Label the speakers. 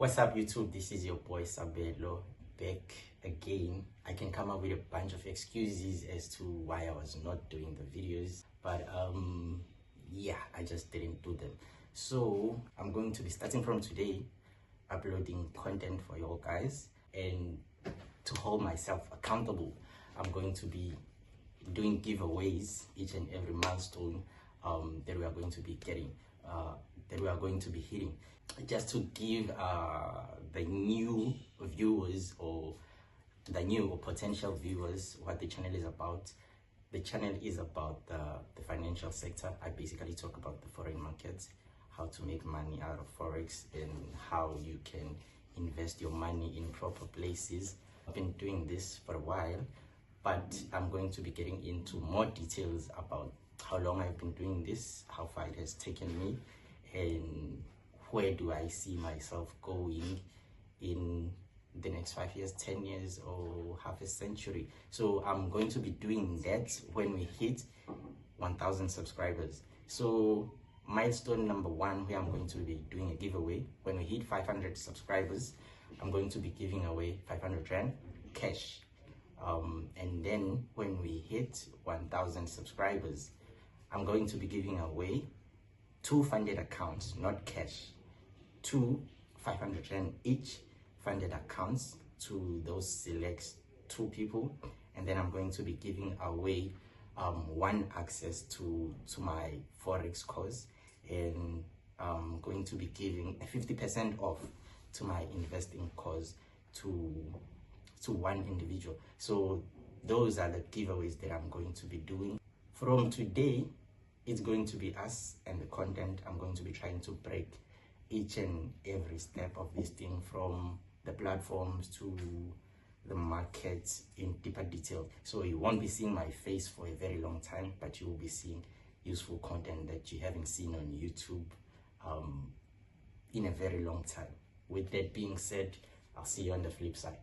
Speaker 1: What's up, YouTube? This is your boy Sabelo back again. I can come up with a bunch of excuses as to why I was not doing the videos, but yeah, I just didn't do them. So I'm going to be starting from today uploading content for you all guys, and to hold myself accountable, I'm going to be doing giveaways each and every milestone that we are going to be getting, that we are going to be hitting, just to give the new viewers or the new or potential viewers what the channel is about. The channel is about the financial sector. I basically talk about the foreign markets, how to make money out of Forex, and how you can invest your money in proper places. I've been doing this for a while, but I'm going to be getting into more details about how long I've been doing this, how far it has taken me, and where do I see myself going in the next 5 years, 10 years, or half a century. So I'm going to be doing that when we hit 1,000 subscribers. So milestone number one, where I'm going to be doing a giveaway. When we hit 500 subscribers, I'm going to be giving away 500 Rand cash. And then when we hit 1,000 subscribers, I'm going to be giving away 2 funded accounts, not cash, 2 500 Rand each funded accounts to those select 2 people. And then I'm going to be giving away 1 access to my Forex course, and I'm going to be giving a 50% off to my investing course to 1 individual. So those are the giveaways that I'm going to be doing. From today, it's going to be us and the content. I'm going to be trying to break each and every step of this thing, from the platforms to the markets, in deeper detail. So you won't be seeing my face for a very long time, but you will be seeing useful content that you haven't seen on YouTube in a very long time. With that being said, I'll see you on the flip side.